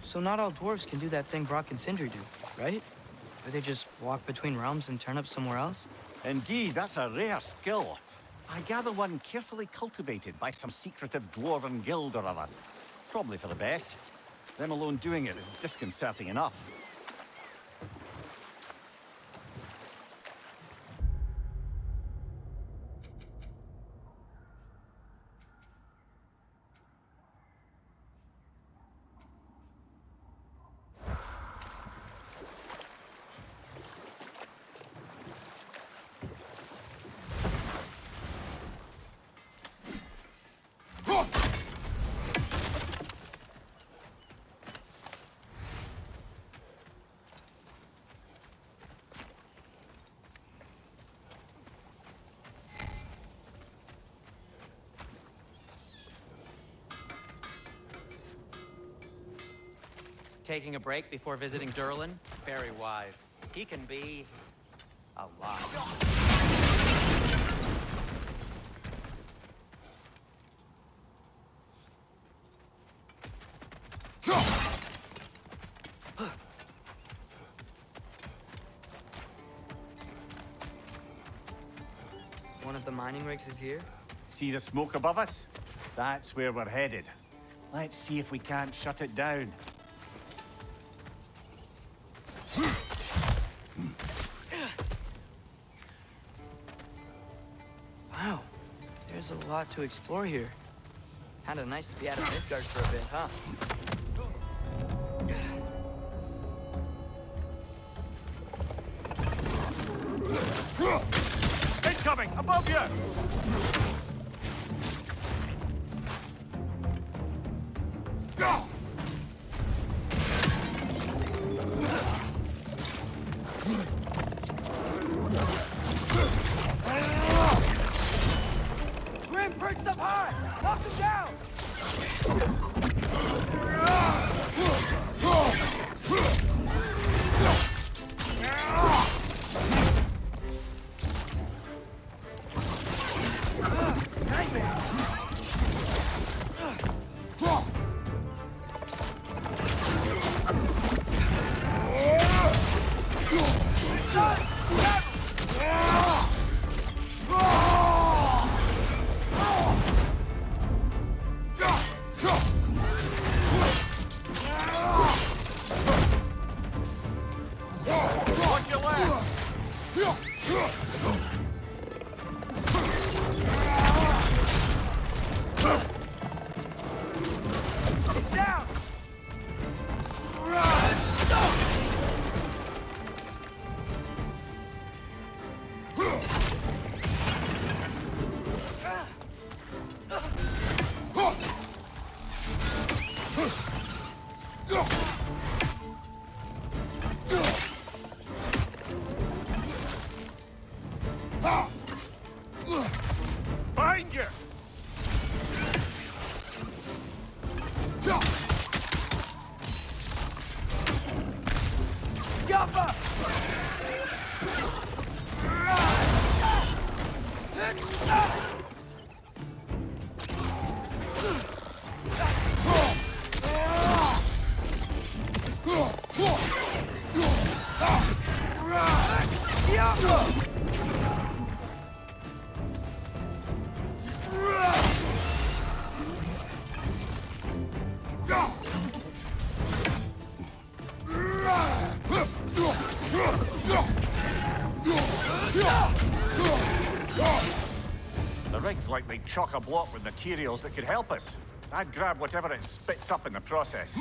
So not all dwarves can do that thing Brock and Sindri do, right? Or they just walk between realms and turn up somewhere else? Indeed, that's a rare skill. I gather one carefully cultivated by some secretive dwarven guild or other. Probably for the best. Them alone doing it is disconcerting enough. Taking a break before visiting Durlin? Very wise. He can be a lot. One of the mining rigs is here? See the smoke above us? That's where we're headed. Let's see if we can't shut it down. Wow, there's a lot to explore here. Kinda nice to be out of Midgard for a bit, huh? Incoming! Above you! Grim perched up high! Knock him down! Watch your left! Down! Behind you! Jumper! The rig's like they chock-a-block with materials that could help us. I'd grab whatever it spits up in the process.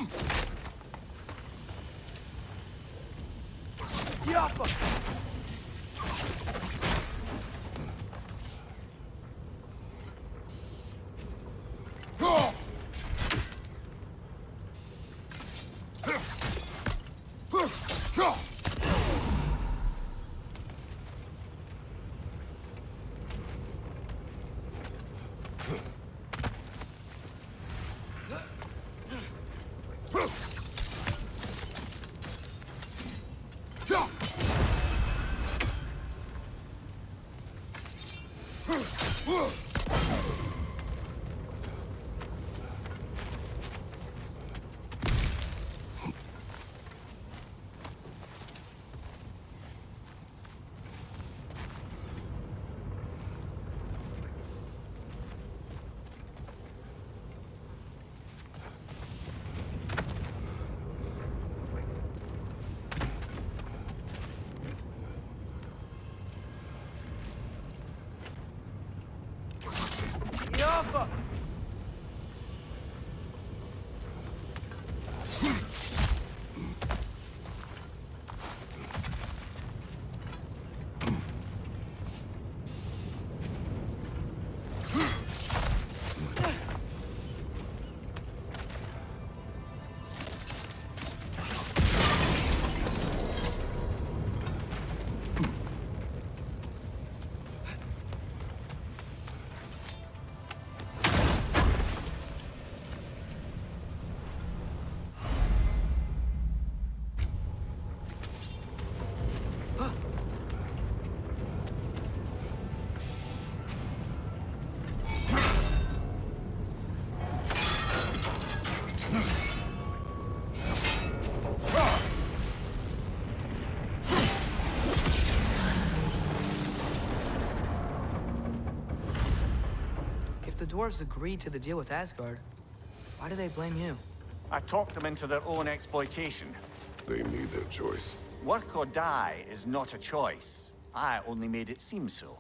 dwarves agreed to the deal with Asgard, why do they blame you? I talked them into their own exploitation. They made their choice. Work or die is not a choice. I only made it seem so.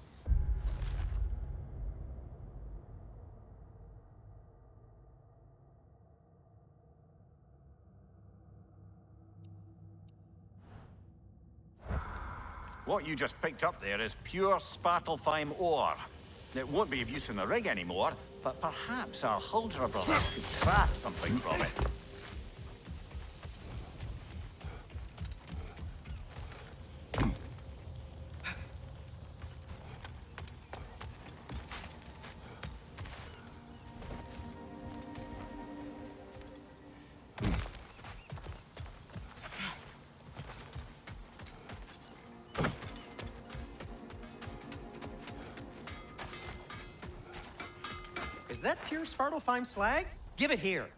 What you just picked up there is pure Svartalfheim ore. It won't be of use in the rig anymore, but perhaps our Huldra brothers could craft something from it. Is that pure Svartalfheim slag? Give it here.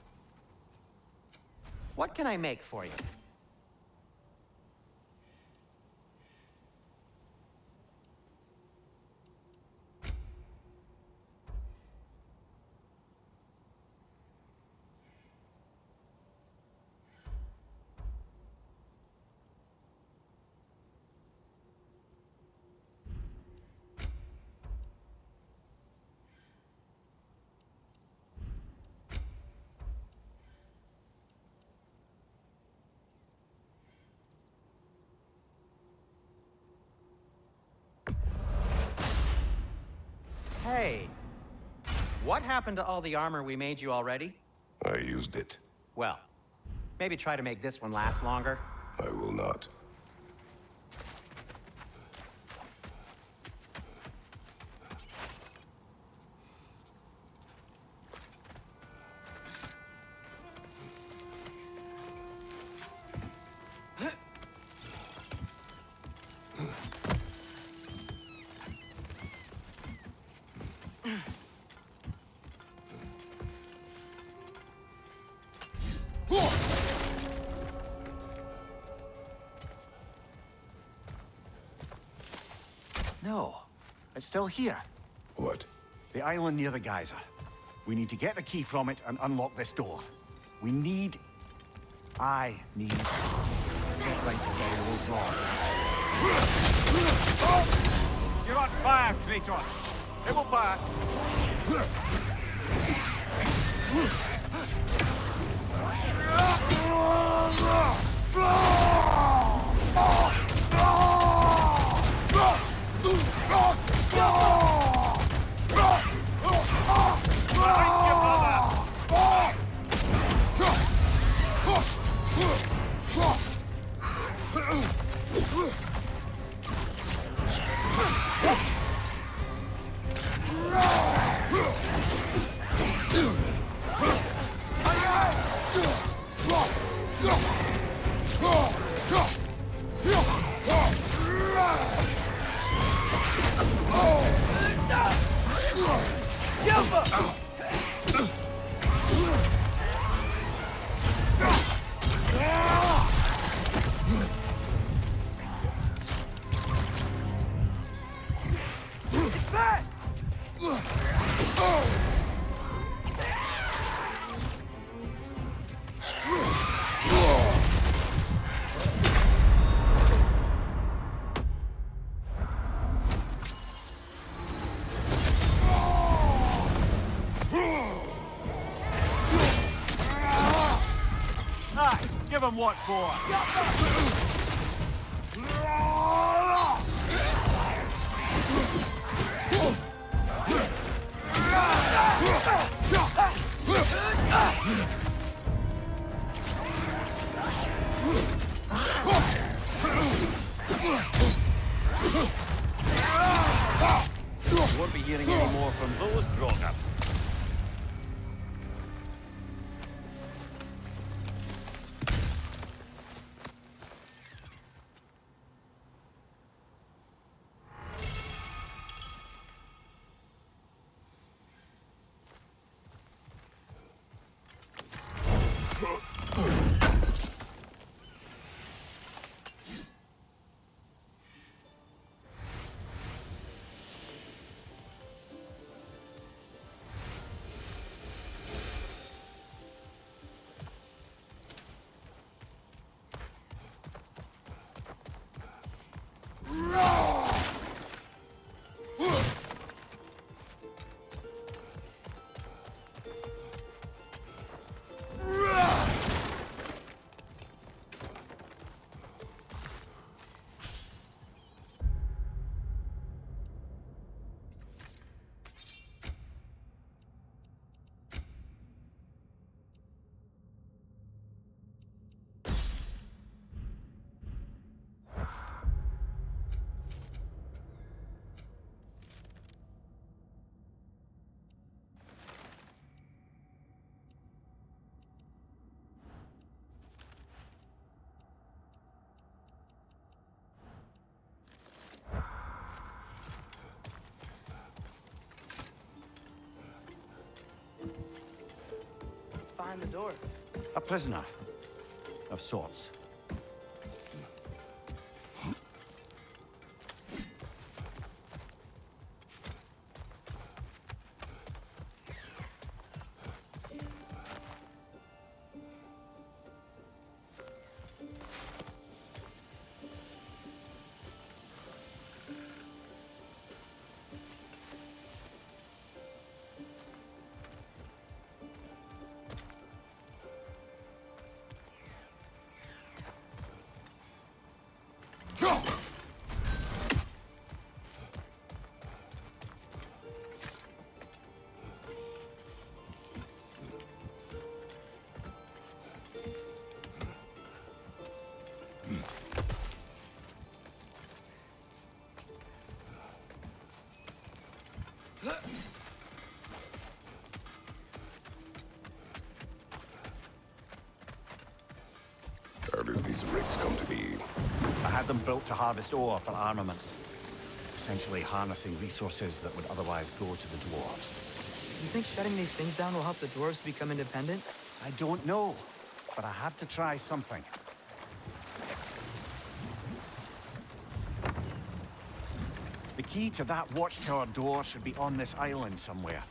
What can I make for you? Hey, what happened to all the armor we made you already? I used it. Well, maybe try to make this one last longer. I will not. No, it's still here. What? The island near the geyser. We need to get the key from it and unlock this door. I need... Set right to get those wrong. You're on fire, Kratos! It will pass! Give him what for? Won't be hearing any more from those Drogon. behind the door? A prisoner. Of sorts. How did these rigs come to be? I had them built to harvest ore for armaments. Essentially harnessing resources that would otherwise go to the dwarves. You think shutting these things down will help the dwarves become independent? I don't know, but I have to try something. The key to that watchtower door should be on this island somewhere.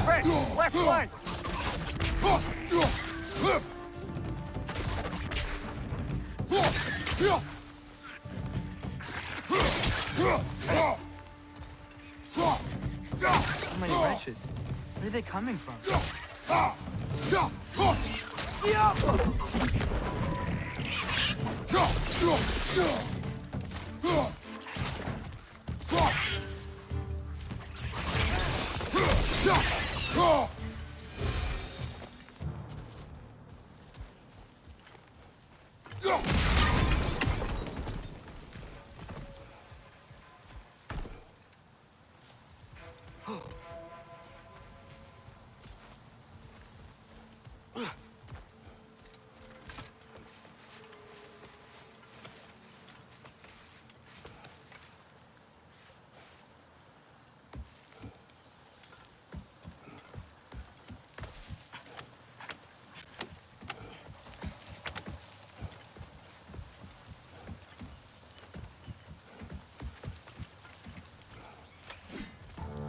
Chris, left flank! So many wrenches. Where are they coming from?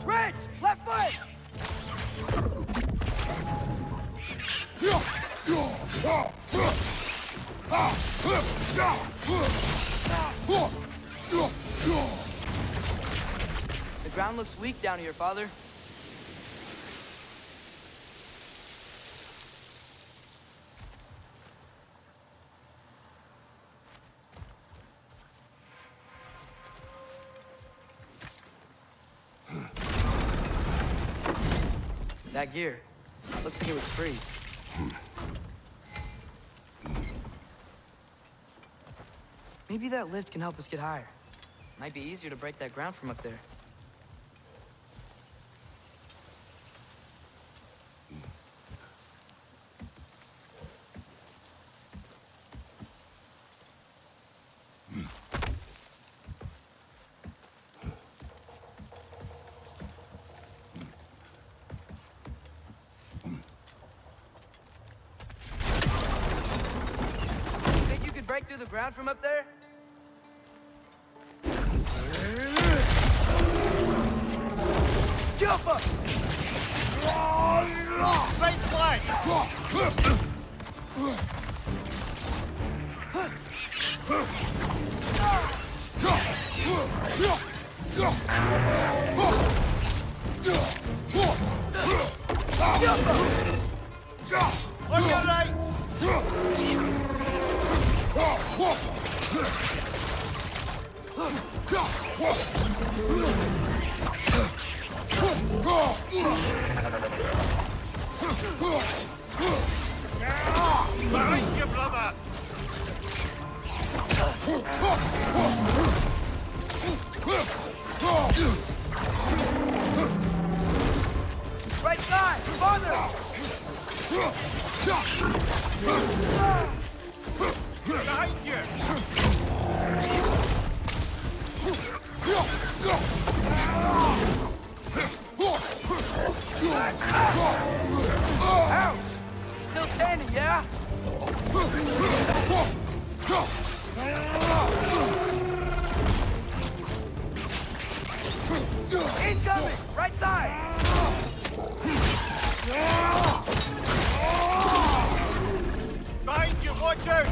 Rich! Left foot! The ground looks weak down here, Father. That gear. Looks like it was free. Maybe that lift can help us get higher. Might be easier to break that ground from up there. Think you could break through the ground from up there? Jump up! Right flank! On your right! Behind you, brother! Right side! Farther! Coming! Right side! Behind you, watch out!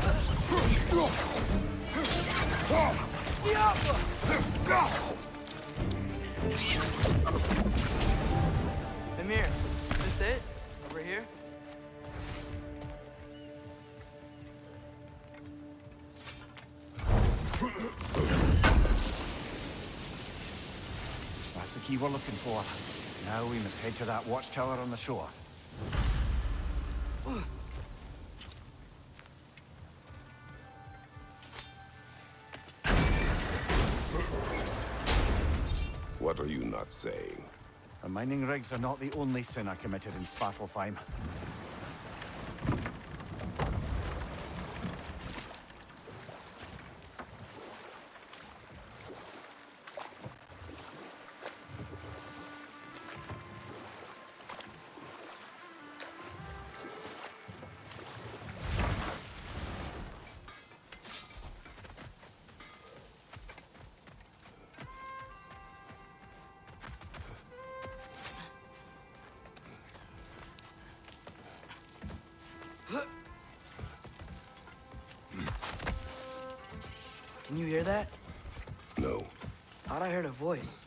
Amir, is this it? Over here? That's the key we're looking for. Now we must head to that watchtower on the shore. What are you not saying? The mining rigs are not the only sin I committed in Svartalfheim. Can you hear that? No. Thought I heard a voice.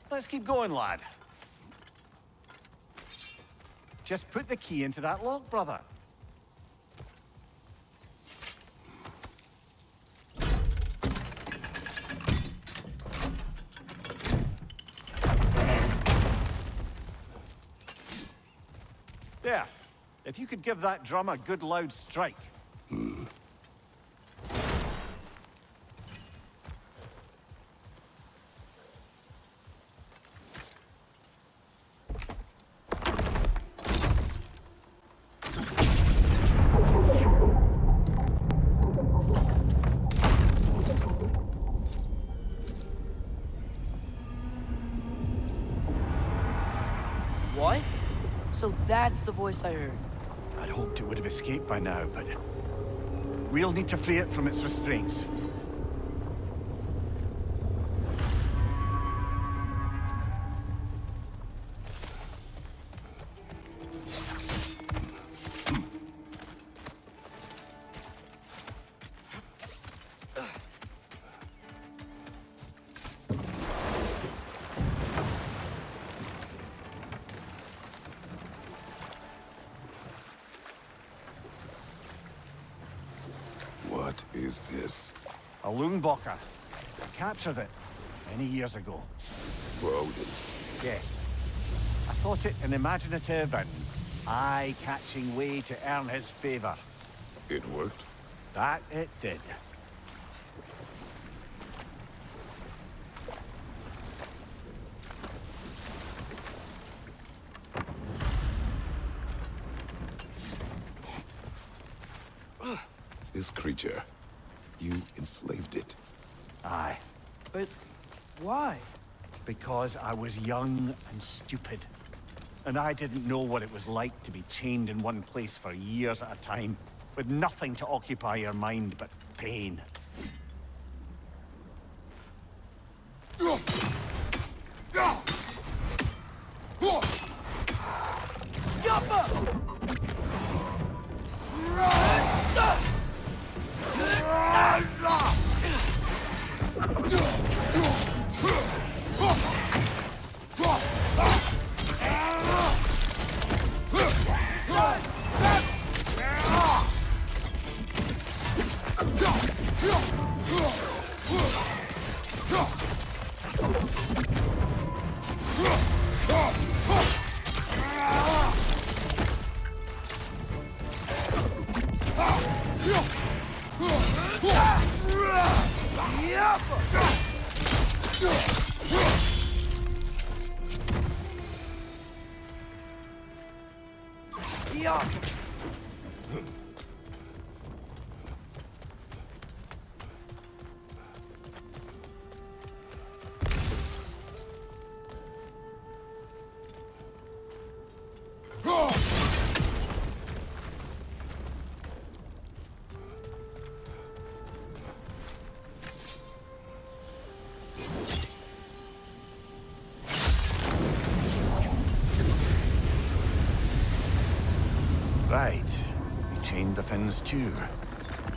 Let's keep going, lad. Just put the key into that lock, brother. There. If you could give that drum a good loud strike. What? So that's the voice I heard. I'd hoped it would have escaped by now, but we'll need to free it from its restraints. What is this? A Lungbocker. I captured it many years ago. For Odin. Yes. I thought it an imaginative and eye-catching way to earn his favor. It worked? That it did. This creature, you enslaved it. Aye. But why? Because I was young and stupid. And I didn't know what it was like to be chained in one place for years at a time, with nothing to occupy your mind but pain. griffins, too.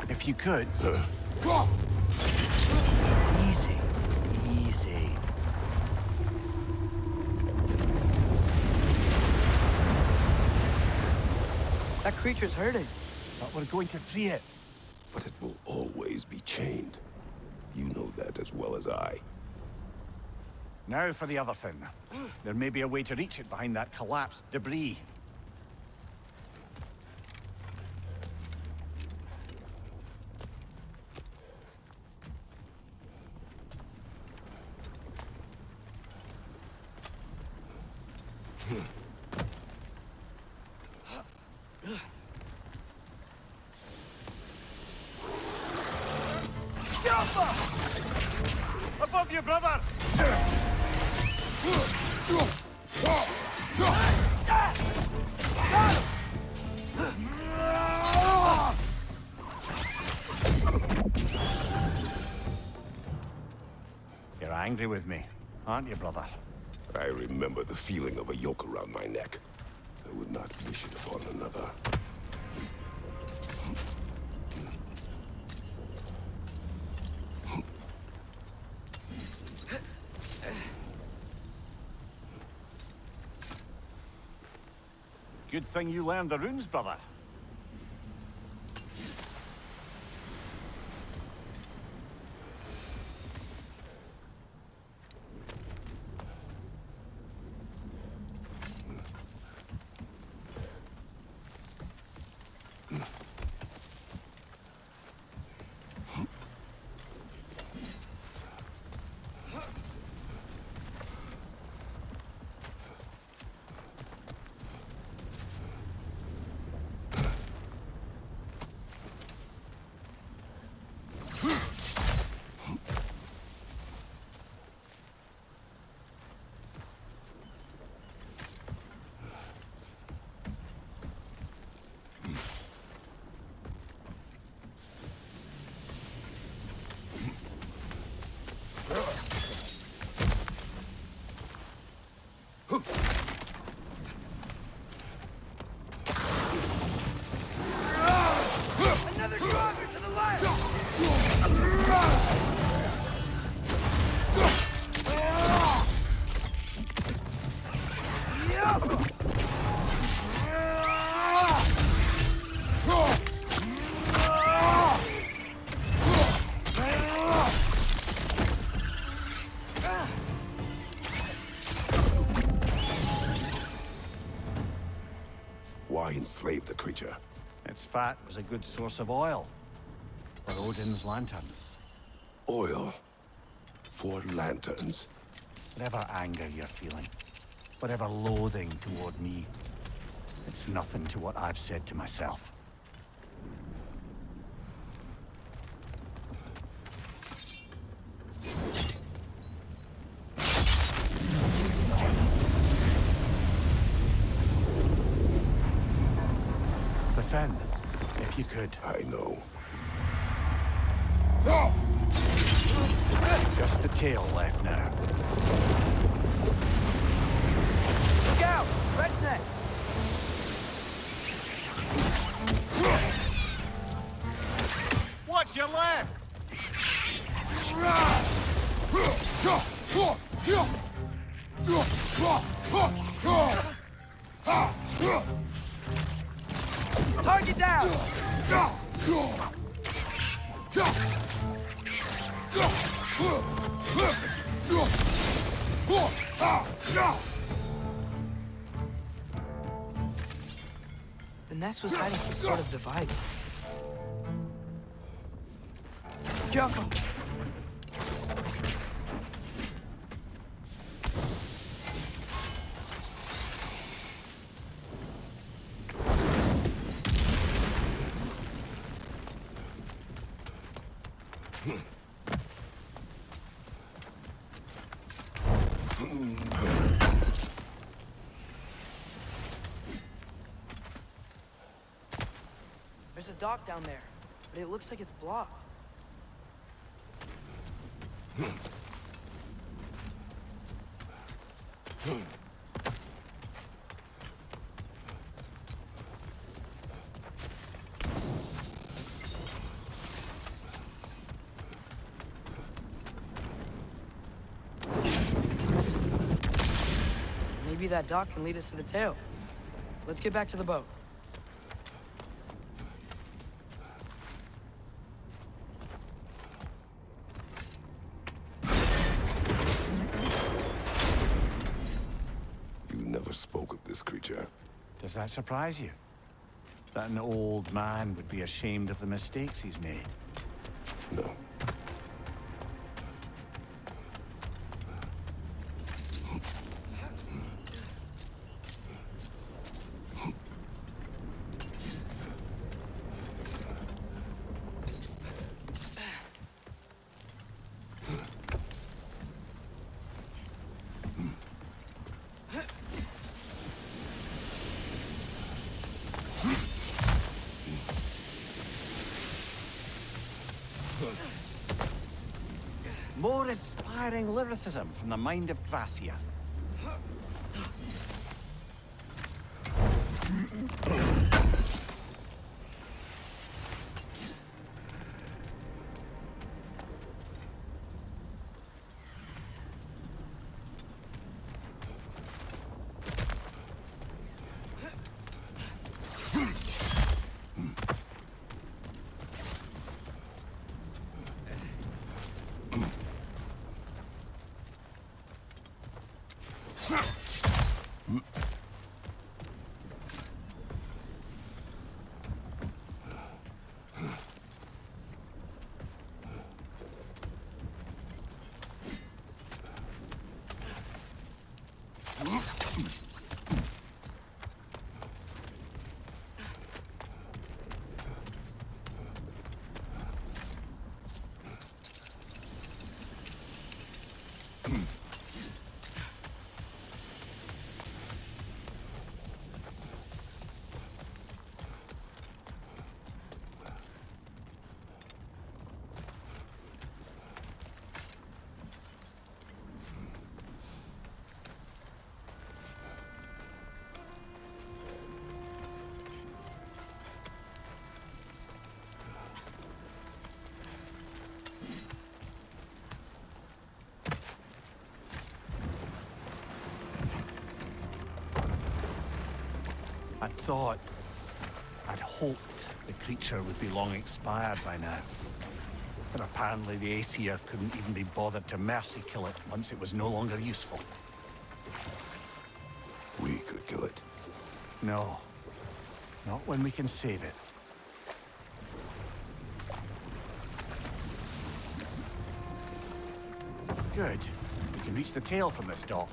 If you could... Easy. Easy. That creature's hurting. But we're going to free it. But it will always be chained. You know that as well as I. Now for the other fin. There may be a way to reach it behind that collapsed debris. Above you, brother! You're angry with me, aren't you, brother? I remember the feeling of a yoke around my neck. I would not wish it upon another. Good thing you learned the runes, brother. Another driver to the left! Why enslave the creature? Its fat was a good source of oil for Odin's lanterns. Oil? For lanterns? Whatever anger you're feeling, whatever loathing toward me, it's nothing to what I've said to myself. Defend, if you could. I know. Just the tail left now. Look out! Red's neck! Watch your left! Target down! The nest was hiding some sort of device. Careful! There's a dock down there, but it looks like it's blocked. Maybe that dock can lead us to the tail. Let's get back to the boat. You never spoke of this creature. Does that surprise you? That an old man would be ashamed of the mistakes he's made? No. More inspiring lyricism from the mind of Gracia. I'd hoped the creature would be long expired by now. But apparently the Aesir couldn't even be bothered to mercy kill it once it was no longer useful. We could kill it. No. Not when we can save it. Good. We can reach the tail from this dock.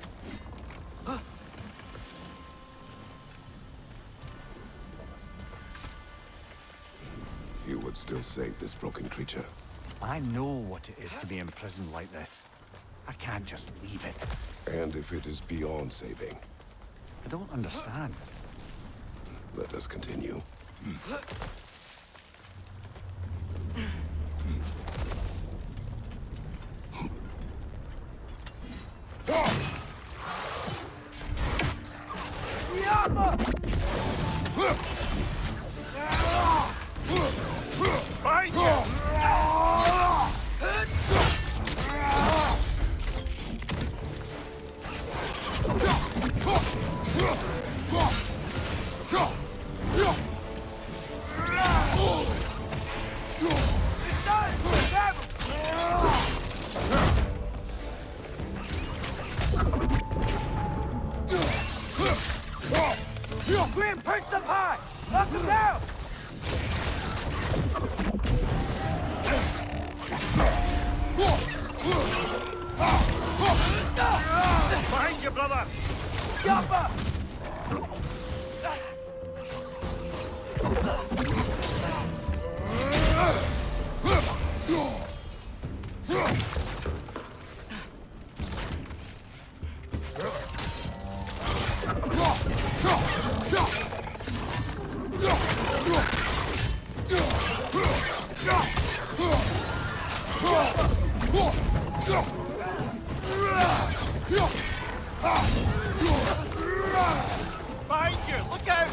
You would still save this broken creature. I know what it is to be imprisoned like this. I can't just leave it. And if it is beyond saving, I don't understand. let us continue. Grim, perch them high! Knock them down! Behind you, brother! Yappa! Behind you! Look out!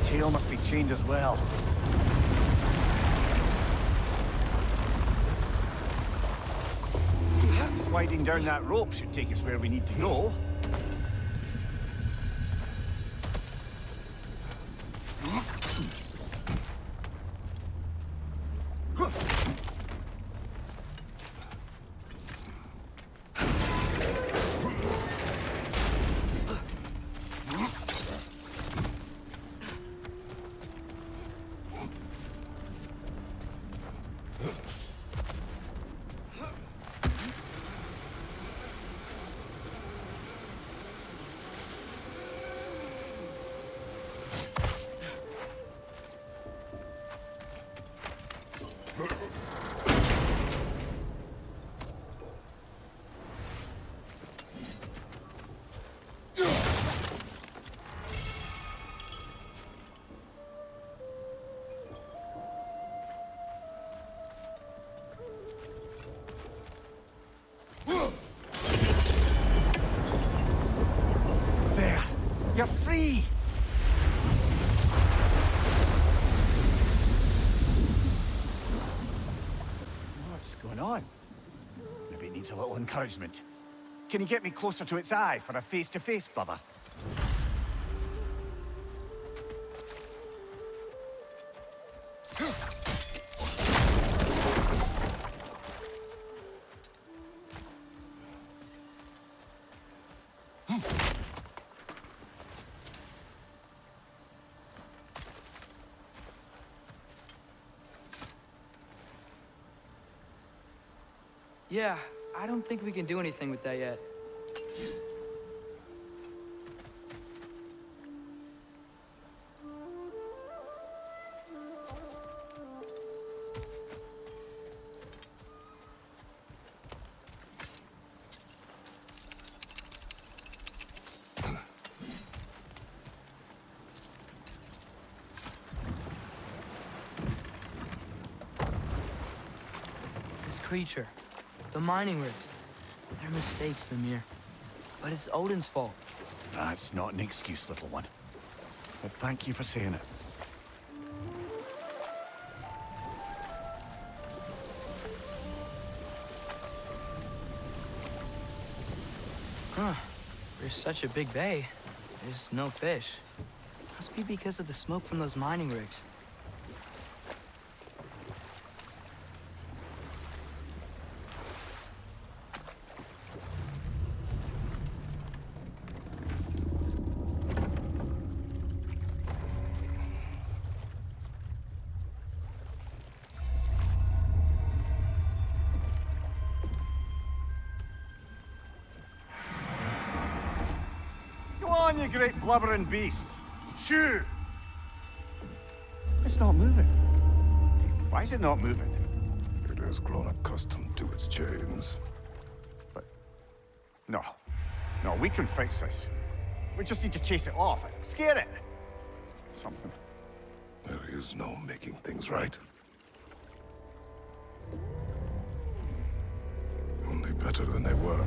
Tail must be chained as well. Sliding down that rope should take us where we need to go. There! You're free! What's going on? Maybe it needs a little encouragement. Can you get me closer to its eye for a face-to-face, brother? Yeah, I don't think we can do anything with that yet. This creature, the mining rigs, they're mistakes, Mimir. But it's Odin's fault. That's not an excuse, little one. But thank you for saying it. Huh. There's such a big bay. There's no fish. Must be because of the smoke from those mining rigs. Go on, you great blubbering beast! Shoo! It's not moving. Why is it not moving? It has grown accustomed to its chains. But... No. No, we can fix this. We just need to chase it off. Scare it! Something. There is no making things right. Only better than they were.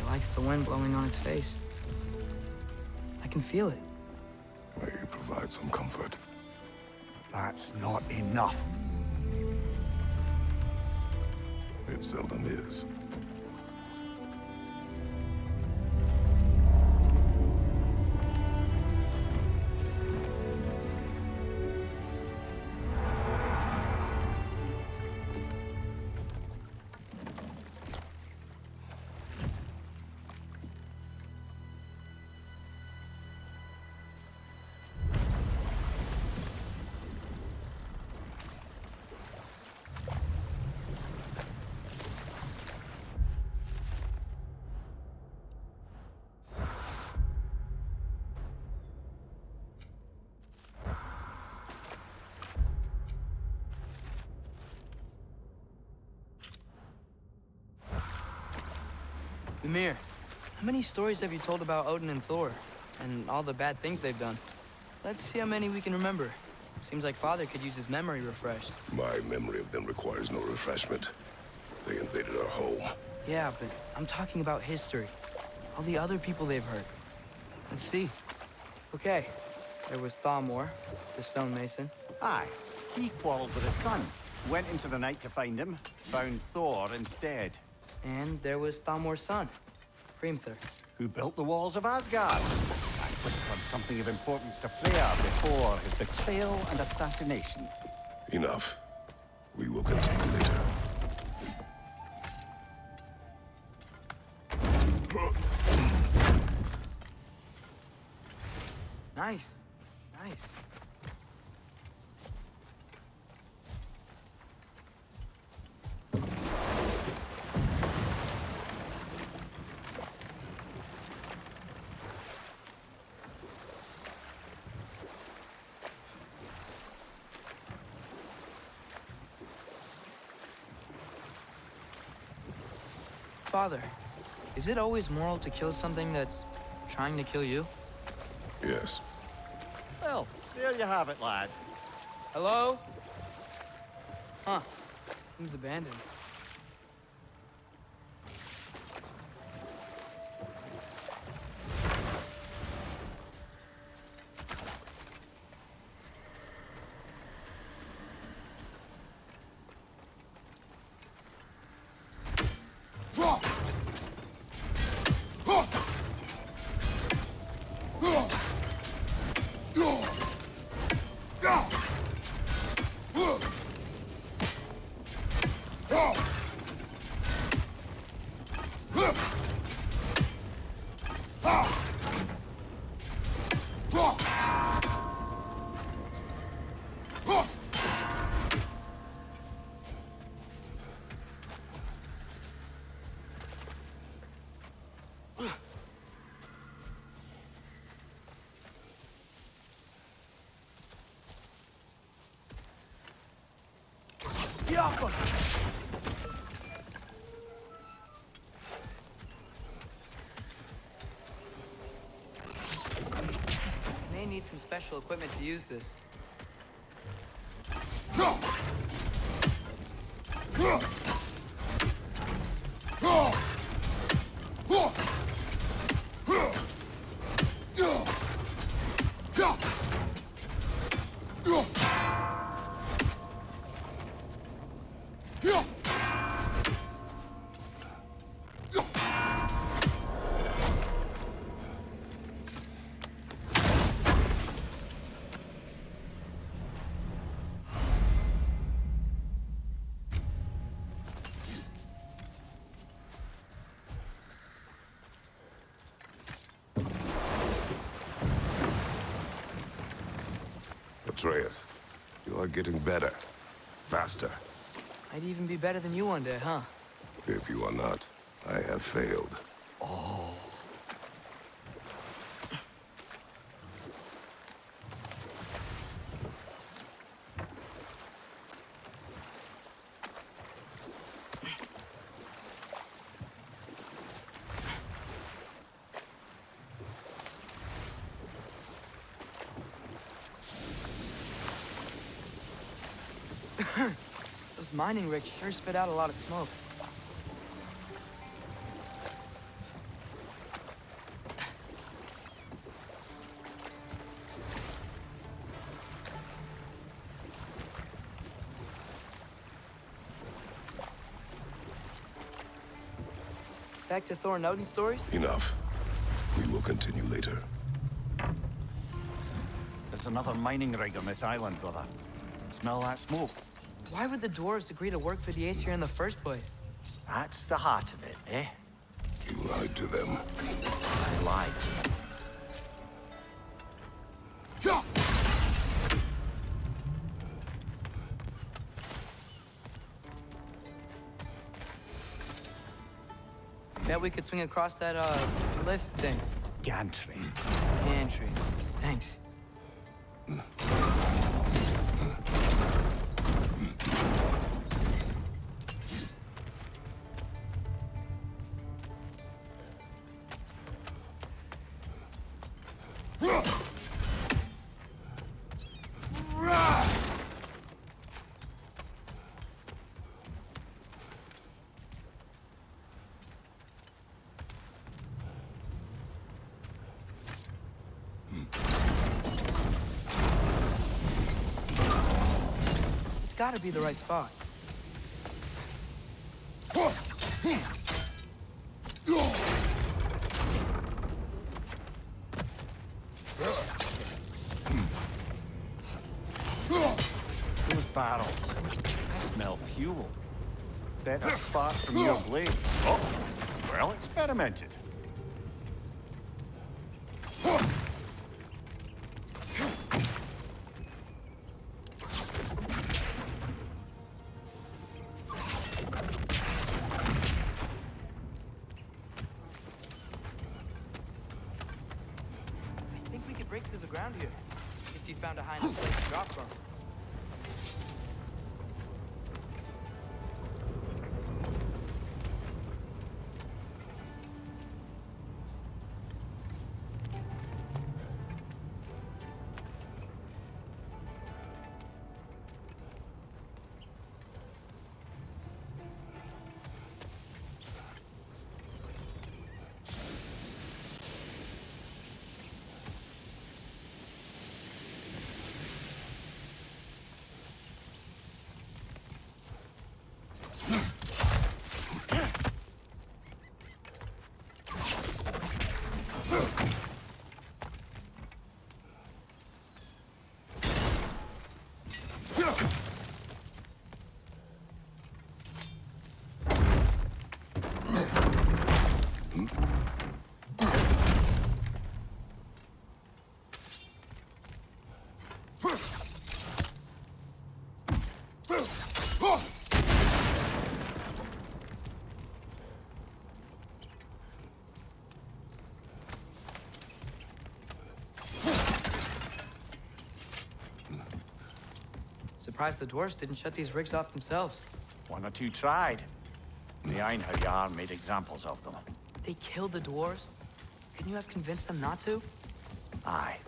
It likes the wind blowing on its face. I can feel it. May you provide some comfort. That's not enough. It seldom is. Ymir, how many stories have you told about Odin and Thor? And all the bad things they've done? Let's see how many we can remember. Seems like Father could use his memory refreshed. My memory of them requires no refreshment. They invaded our home. Yeah, but I'm talking about history. All the other people they've hurt. Let's see. Okay, there was Thalmor, the stonemason. Aye, he quarreled with his son. Went into the night to find him, found Thor instead. And there was Thalmor's son, Hrimthur. Who built the walls of Asgard. I whispered something of importance to Freya before his betrayal and assassination. Enough. We will continue later. Nice, nice. Father, is it always moral to kill something that's trying to kill you? Yes. Well, there you have it, lad. Hello? Huh. Seems abandoned. May need some special equipment to use this. Atreus, you are getting better. Faster. I'd even be better than you one day, huh? If you are not, I have failed. Those mining rigs sure spit out a lot of smoke. Back to Thor and Odin stories? Enough. We will continue later. There's another mining rig on this island, brother. Smell that smoke? Why would the dwarves agree to work for the Aesir in the first place? That's the heart of it, eh? You lied to them. I lied. Bet we could swing across that, lift thing. Gantry. Gantry. Thanks. It's gotta be the right spot. Those barrels. I smell fuel. Better spark from your blade. Oh, well experimented. I think we could break through the ground here. If you found a high enough place to drop from. Surprised the dwarves didn't shut these rigs off themselves. One or two tried. The Einherjar made examples of them. They killed the dwarves? Couldn't you have convinced them not to? Aye.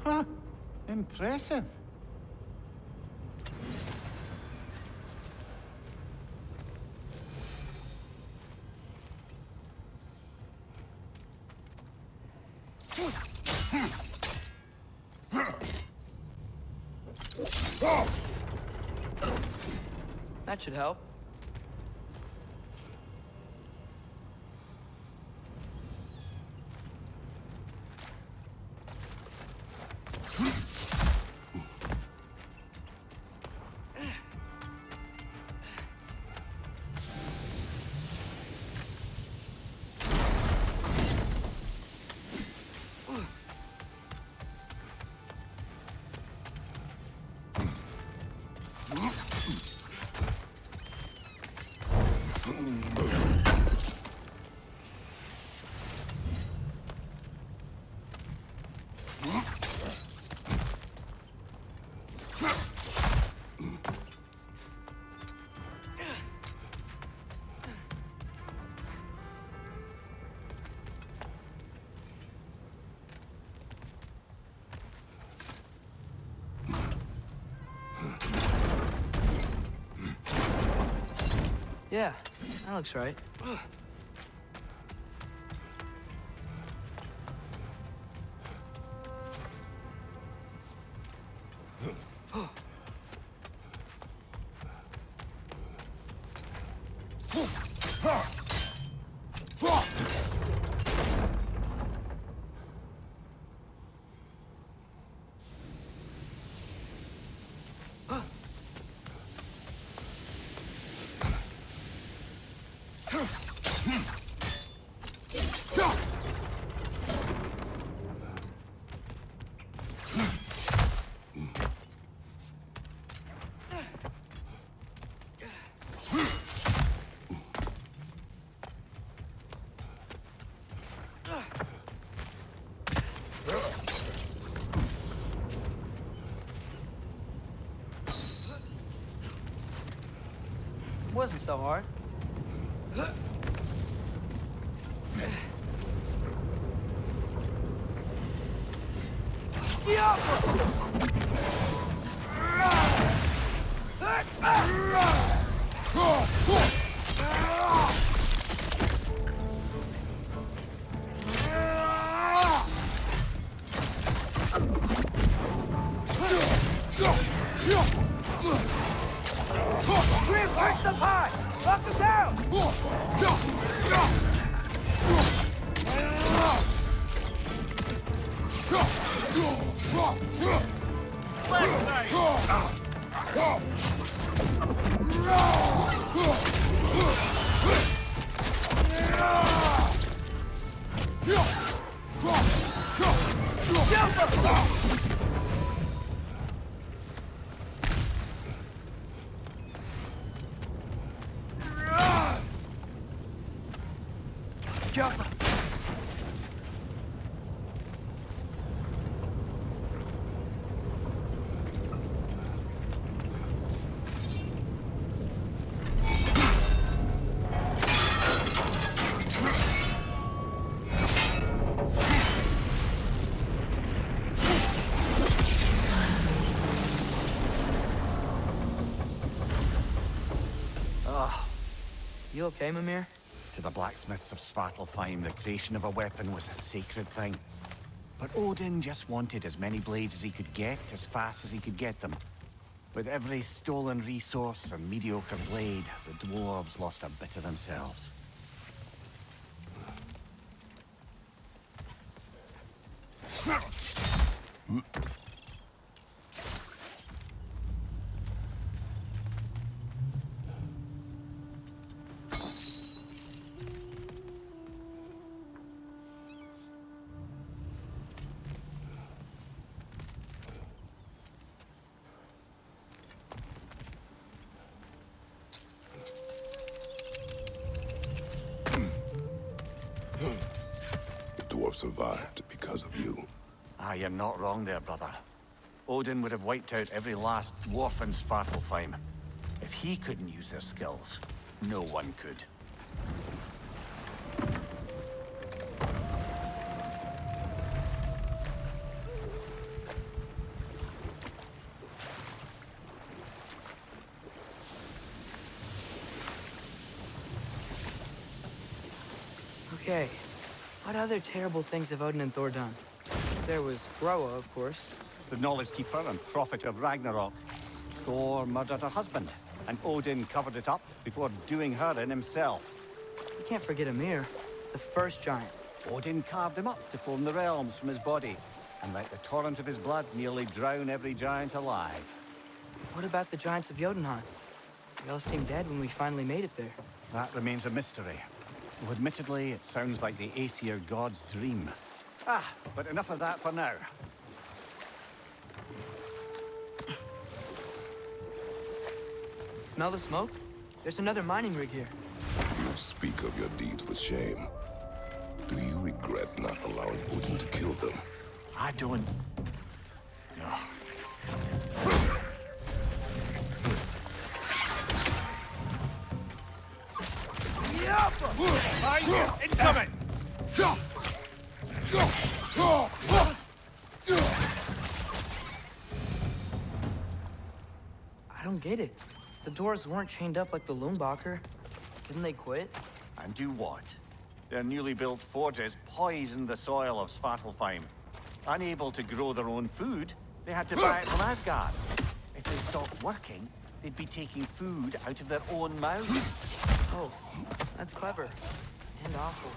Huh. Impressive. That should help. Yeah, that looks right. so hard. Grim, perch up high! Knock him down! Jump! You okay, Mimir? To the blacksmiths of Svartalfheim, the creation of a weapon was a sacred thing. But Odin just wanted as many blades as he could get, as fast as he could get them. With every stolen resource and mediocre blade, the dwarves lost a bit of themselves. The dwarf survived because of you. Ah, you're not wrong there, brother. Odin would have wiped out every last dwarf in Svartalfheim. If he couldn't use their skills, no one could. Okay. What other terrible things have Odin and Thor done? There was Groa, of course. The Knowledge Keeper and Prophet of Ragnarok. Thor murdered her husband, and Odin covered it up before doing her in himself. You can't forget Ymir, the first giant. Odin carved him up to form the realms from his body, and let the torrent of his blood nearly drown every giant alive. What about the giants of Jotunheim? They all seemed dead when we finally made it there. That remains a mystery. Though admittedly, it sounds like the Aesir god's dream. Ah, but enough of that for now. Smell the smoke? There's another mining rig here. You speak of your deeds with shame. Do you regret not allowing Odin to kill them? I don't... No. Incoming! I don't get it. The doors weren't chained up like the Loombacher. Didn't they quit? And do what? Their newly built forges poisoned the soil of Svartalfheim. Unable to grow their own food, they had to buy it from Asgard. If they stopped working, they'd be taking food out of their own mouths. Oh, that's clever. And awful.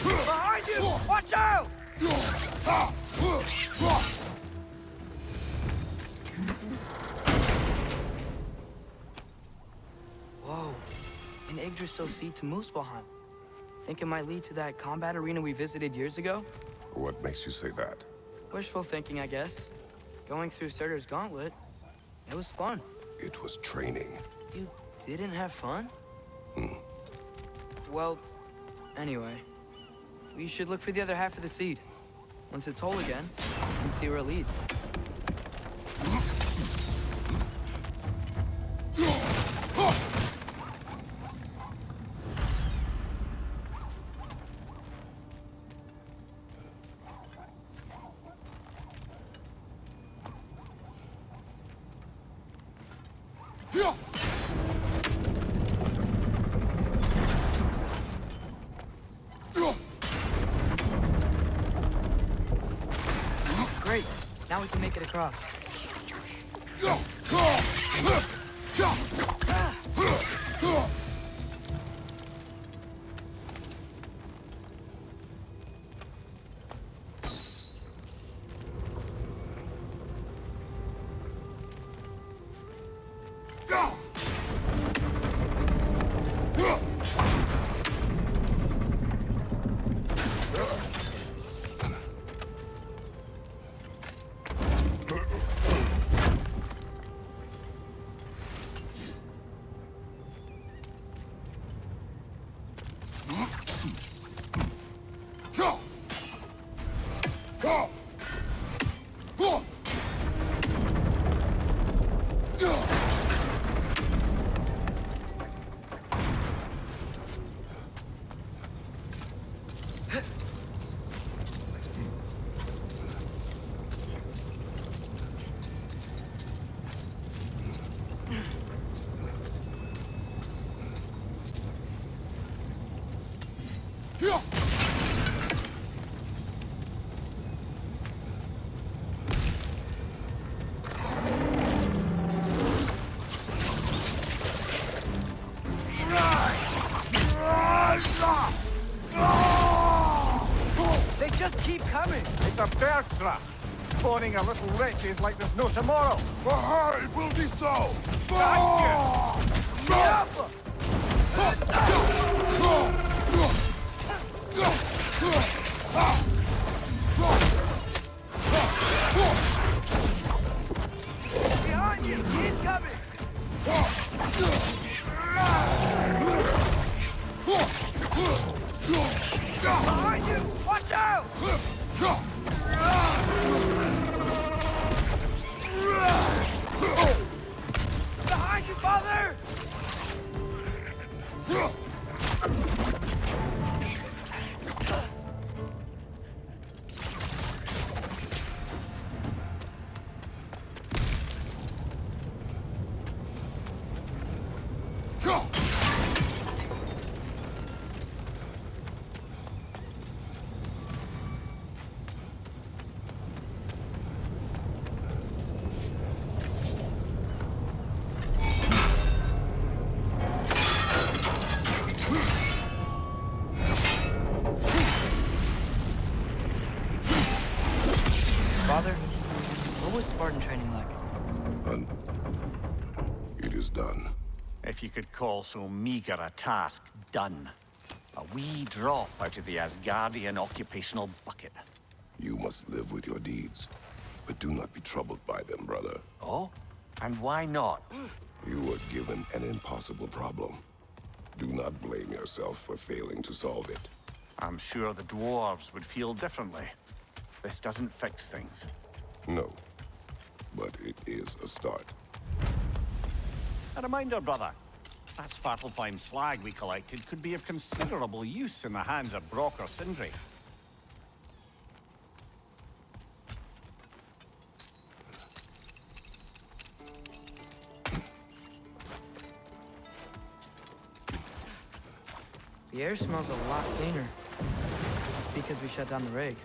Behind you! Watch out! Whoa. An Yggdrasil seed to Muspelheim. Think it might lead to that combat arena we visited years ago? What makes you say that? Wishful thinking, I guess. Going through Surtur's gauntlet, it was fun. It was training. You didn't have fun? Well, anyway, we should look for the other half of the seed. Once it's whole again, we can see where it leads. Great. Now we can make it across. They just keep coming. It's a bird's trap. Spawning a little wretches like there's no tomorrow. For her, it will be so! Behind you! Incoming! Behind you! Watch out! Behind you, father! Father, what was Spartan training like? It is done. If you could call so meager a task done. A wee drop out of the Asgardian occupational bucket. You must live with your deeds, but do not be troubled by them, brother. Oh? And why not? You were given an impossible problem. Do not blame yourself for failing to solve it. I'm sure the dwarves would feel differently. This doesn't fix things. No, but it is a start. A reminder, brother. That Svartalfheim slag we collected could be of considerable use in the hands of Brock or Sindri. The air smells a lot cleaner. It's because we shut down the rigs.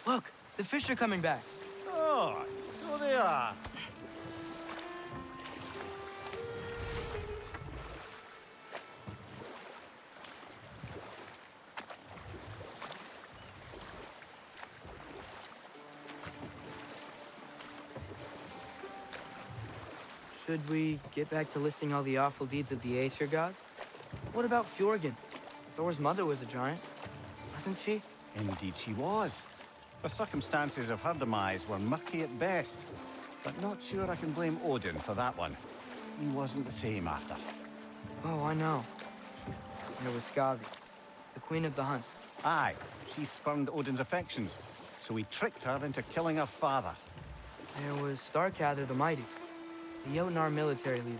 Look, the fish are coming back. Oh, so they are. Should we get back to listing all the awful deeds of the Aesir gods? What about Fjorgen? Thor's mother was a giant, wasn't she? Indeed she was. The circumstances of her demise were murky at best, but not sure I can blame Odin for that one. He wasn't the same after. Oh, I know. There was Skavi, the queen of the hunt. Aye, she spurned Odin's affections, so he tricked her into killing her father. There was Starkather the Mighty, the Jotnar military leader.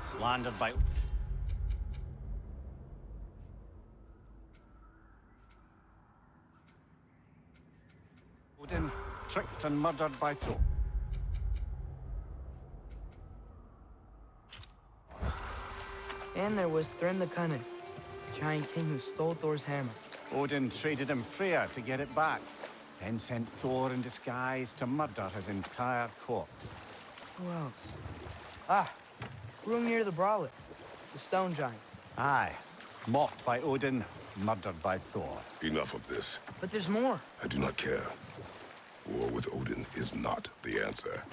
Slandered by... Odin, tricked and murdered by Thor. And there was Thrym the Cunning, the giant king who stole Thor's hammer. Odin traded him Freya to get it back, then sent Thor in disguise to murder his entire court. Who else? Ah, Hrungnir the Brawler, the stone giant. Aye, mocked by Odin, murdered by Thor. Enough of this. But there's more. I do not care. War with Odin is not the answer.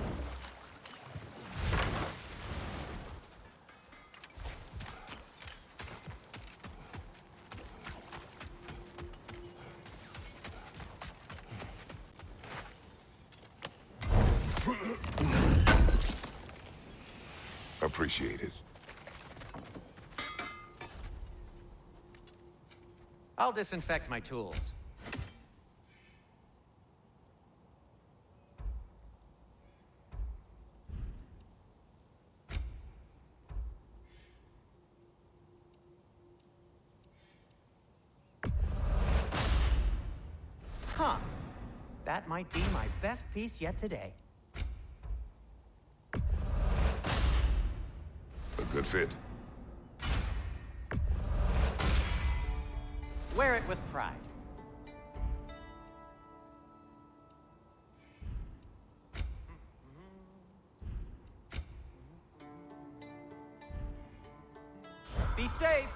Appreciate it. I'll disinfect my tools. Huh. That might be my best piece yet today. A good fit. Wear it with pride. Be safe.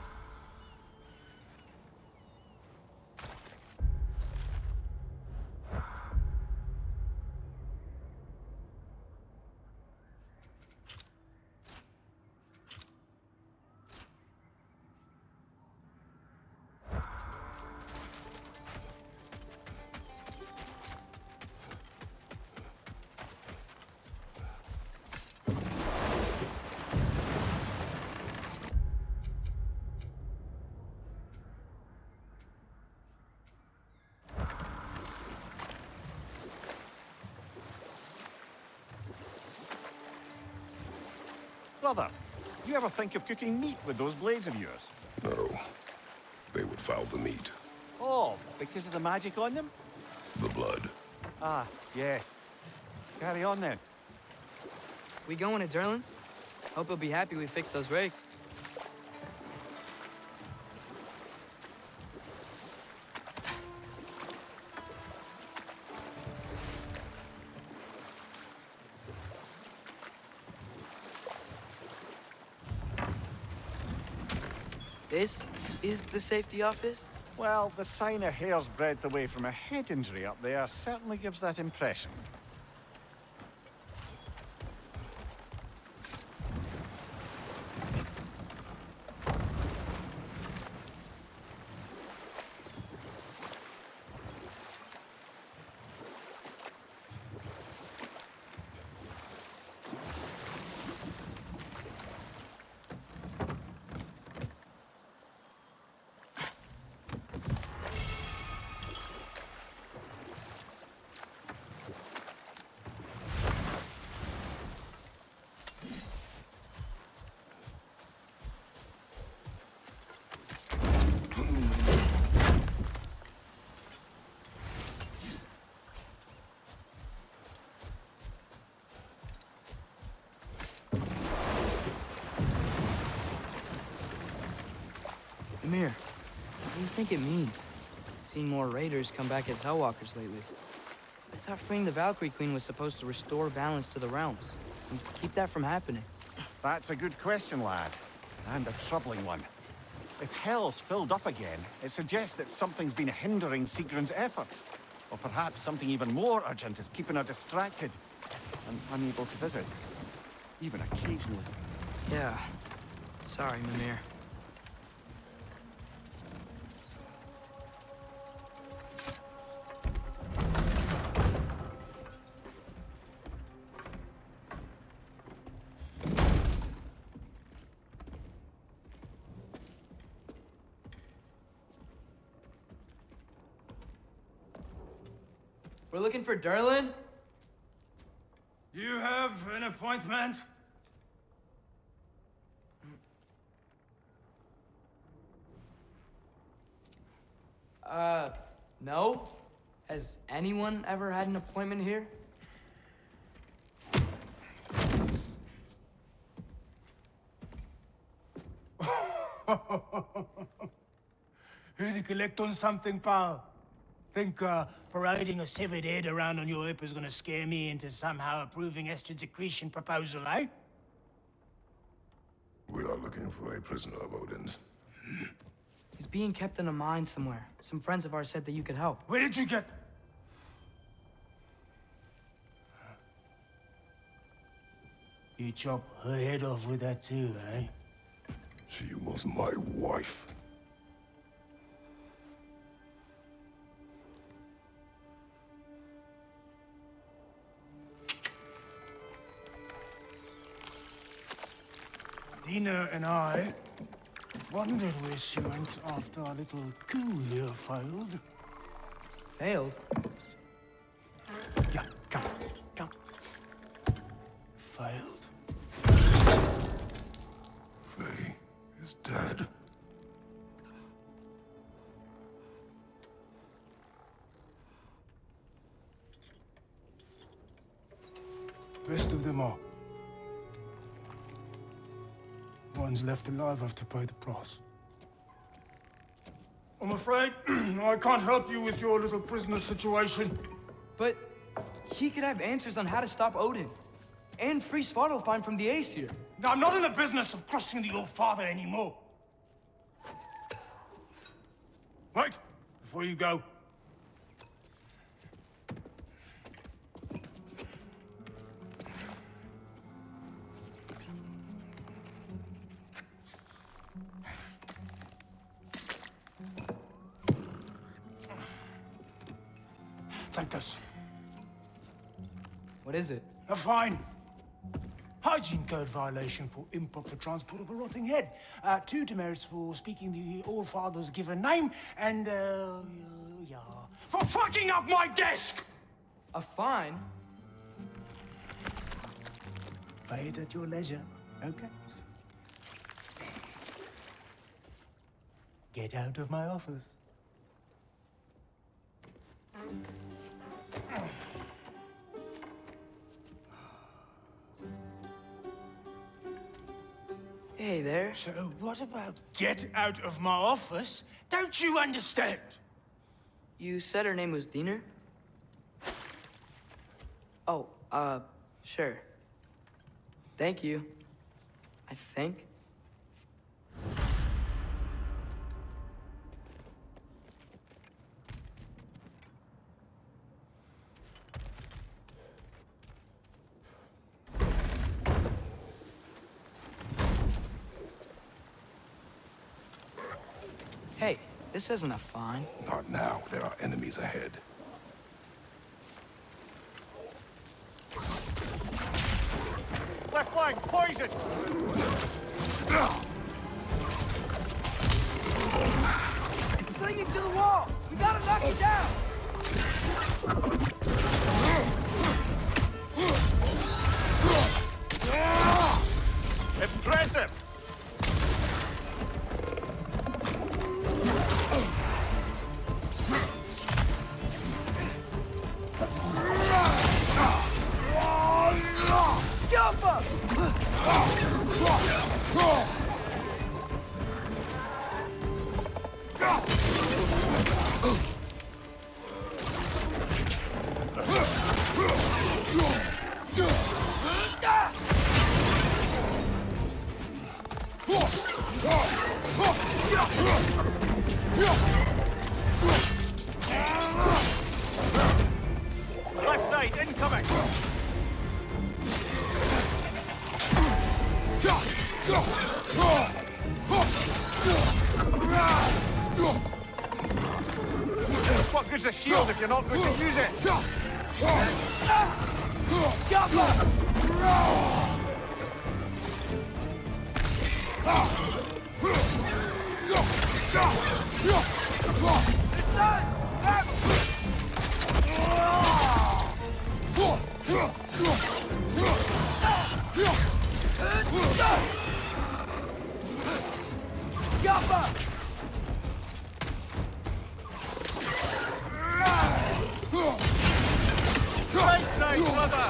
Brother, you ever think of cooking meat with those blades of yours? No. They would foul the meat. Oh, because of the magic on them? The blood. Ah, yes. Carry on then. We going to Durlin's? Hope he'll be happy we fixed those rigs. This is the safety office? Well, the sign a hair's breadth away from a head injury up there certainly gives that impression. Amir, what do you think it means? Seen more raiders come back as Hellwalkers lately. I thought freeing the Valkyrie Queen was supposed to restore balance to the realms and keep that from happening. That's a good question, lad. And a troubling one. If hell's filled up again, it suggests that something's been hindering Sigrun's efforts. Or perhaps something even more urgent is keeping her distracted and unable to visit. Even occasionally. Yeah. Sorry, Mimir. We're looking for Durlin? You have an appointment? No. Has anyone ever had an appointment here? Here to collect on something, pal? Think parading a severed head around on your hip is gonna scare me into somehow approving Estrid's accretion proposal, eh? We are looking for a prisoner of Odin's. He's being kept in a mine somewhere. Some friends of ours said that you could help. Where did you get... You chop her head off with that too, eh? She was my wife. Dina and I wondered where she went after our little coup here failed. Failed? Yeah, come, come. Failed. Faye is dead. Rest of them are. One's left alive have to pay the price. I'm afraid I can't help you with your little prisoner situation. But he could have answers on how to stop Odin. And free Svartalfheim from the Aesir. Now, I'm not in the business of crossing the old father anymore. Wait, before you go. Take this. What is it? A fine. Hygiene code violation for improper transport of a rotting head. 2 demerits for speaking the All-Father's given name, and, yeah, for fucking up my desk! A fine? Pay it at your leisure, okay? Get out of my office. Hey there. So what about get out of my office? Don't you understand? You said her name was Diener? Oh, sure. Thank you. I think. Hey, this isn't a fine. Not now. There are enemies ahead. Left flank, poison! It's clinging to the wall! We gotta knock it down! Impressive! Jump up! What good's a shield if you're not going to use it? Right side, brother!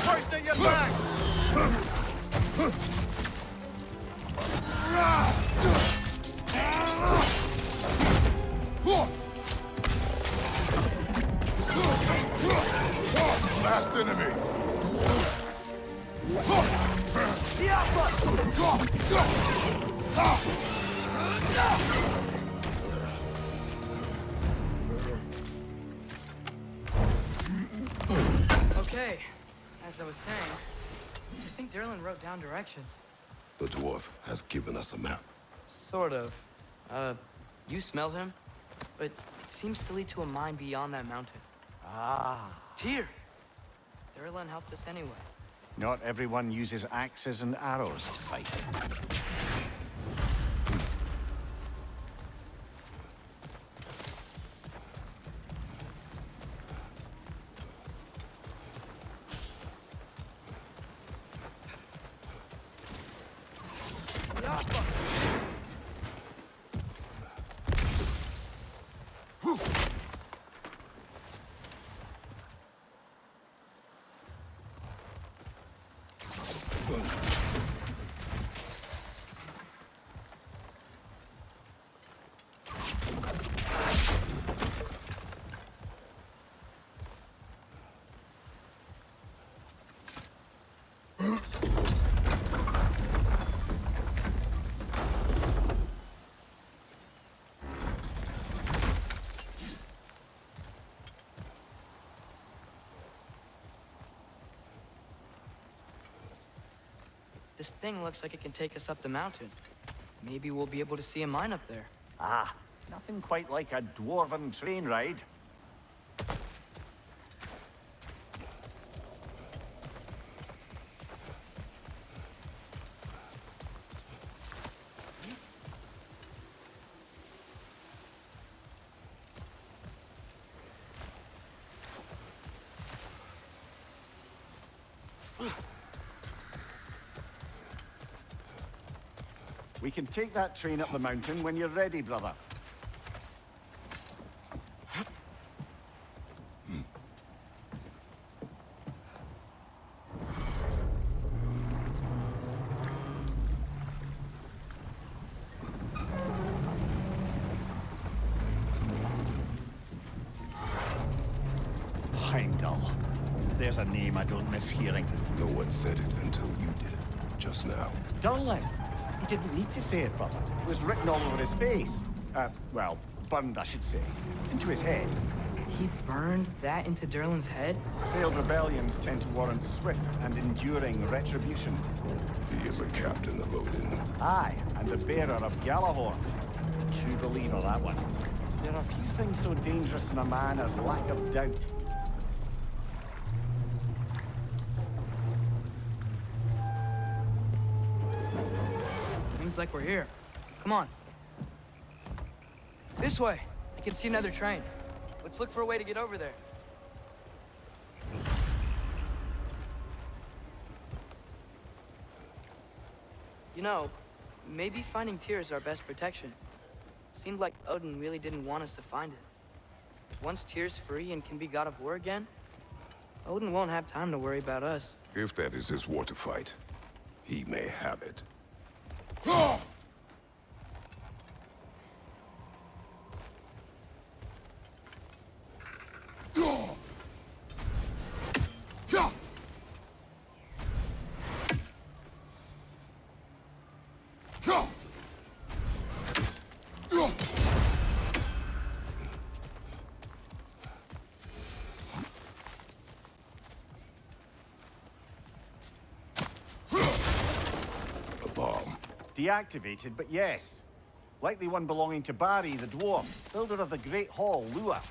First at your back! Last enemy. Okay, as I was saying, I think Derlin wrote down directions. The dwarf has given us a map. Sort of. You smelled him? But it seems to lead to a mine beyond that mountain. Ah. Tyr! Derlin helped us anyway. Not everyone uses axes and arrows to fight. This thing looks like it can take us up the mountain. Maybe we'll be able to see a mine up there. Ah, nothing quite like a dwarven train ride. We can take that train up the mountain when you're ready, brother. Heimdall. There's a name I don't miss hearing. No one said it until you did, just now. Durlin. He didn't need to say it, brother. It was written all over his face. Well, burned, I should say. Into his head. He burned that into Derlin's head? Failed rebellions tend to warrant swift and enduring retribution. He is a captain of Odin. Aye, and the bearer of Galahorn. True believer, that one. There are few things so dangerous in a man as lack of doubt. Seems like we're here. Come on. This way. I can see another train. Let's look for a way to get over there. You know, maybe finding Tyr is our best protection. Seemed like Odin really didn't want us to find it. Once Tyr's free and can be god of war again, Odin won't have time to worry about us. If that is his war to fight, he may have it. Deactivated, but yes. Likely one belonging to Barry, the dwarf, builder of the Great Hall, Lua.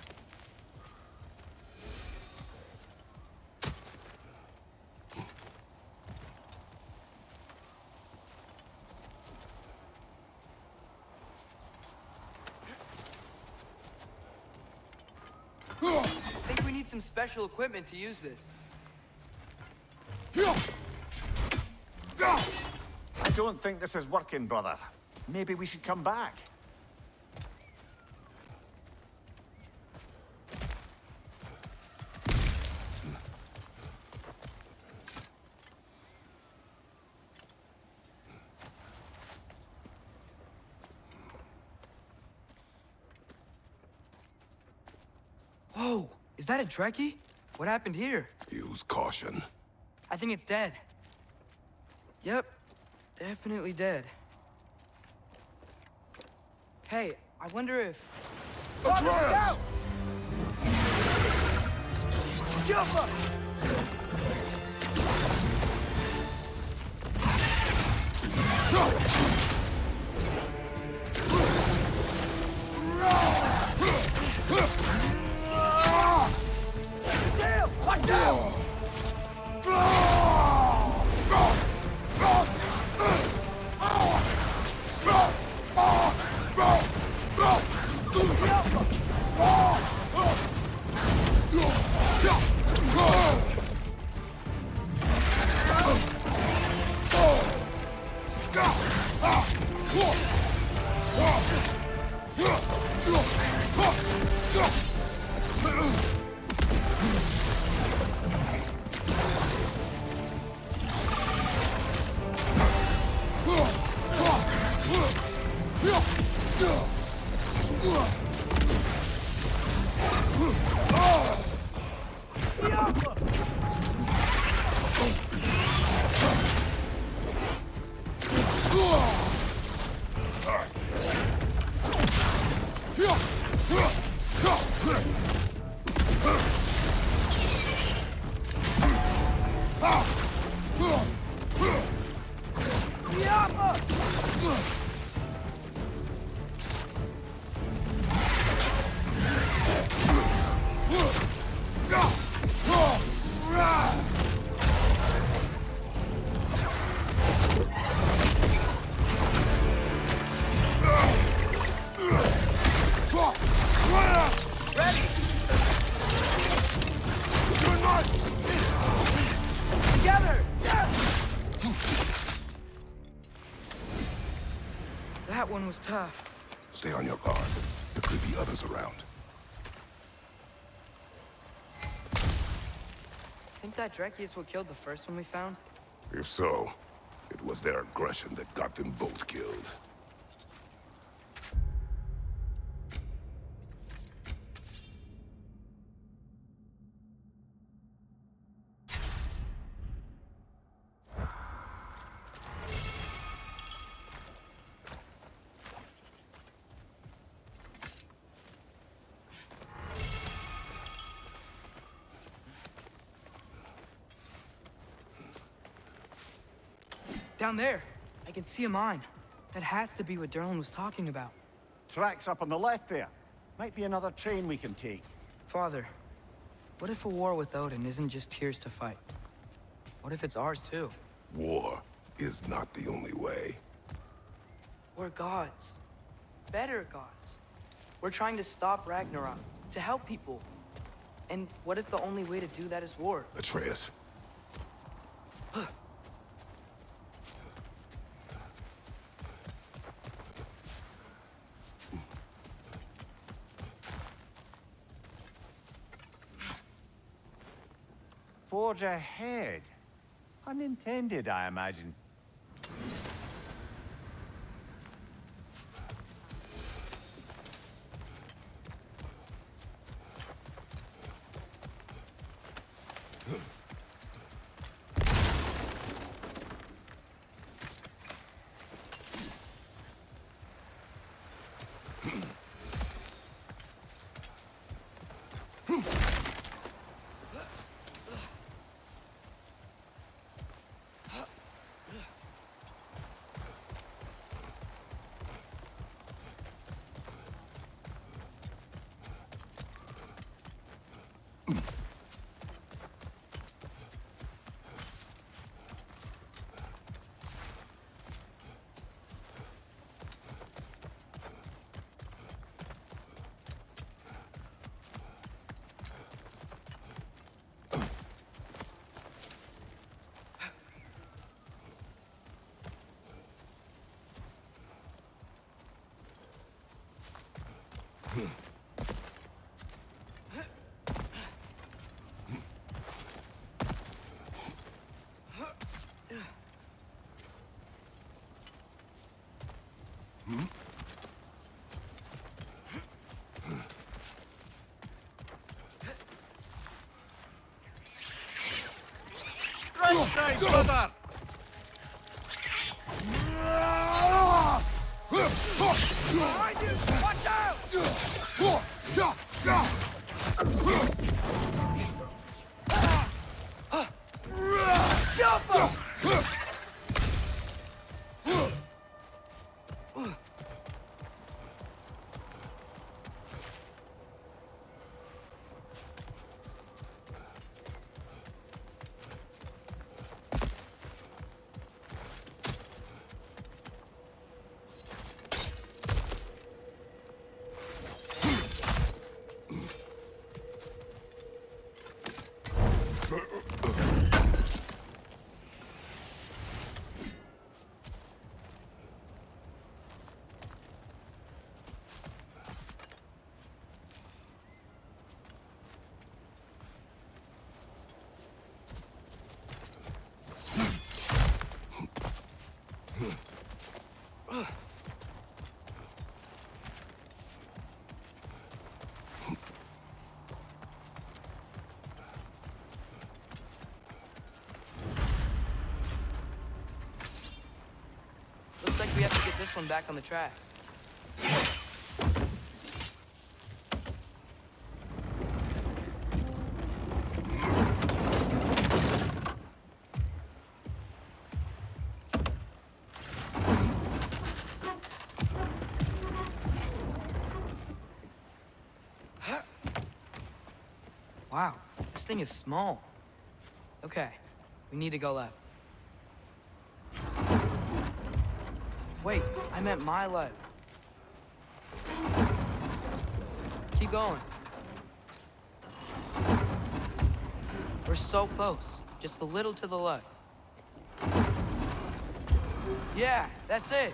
I think we need some special equipment to use this. I don't think this is working, brother. Maybe we should come back. Whoa, is that a Trekkie? What happened here? Use caution. I think it's dead. Yep, definitely dead. Hey, I wonder if... Atreus! Jump up! Damn! Watch out! That one was tough. Stay on your guard. There could be others around. Think that Trekkie is what killed the first one we found? If so, it was their aggression that got them both killed. Down there, I can see a mine. That has to be what Derlin was talking about. Tracks up on the left there. Might be another train we can take. Father, what if a war with Odin isn't just Tyr's to fight? What if it's ours too? War is not the only way. We're gods. Better gods. We're trying to stop Ragnarok, to help people. And what if the only way to do that is war? Atreus. Forge ahead. Unintended, I imagine. Right, brother! Watch out! Looks like we have to get this one back on the tracks. Wow, this thing is small. Okay, we need to go left. Wait, I meant my left. Keep going. We're so close. Just a little to the left. Yeah, that's it.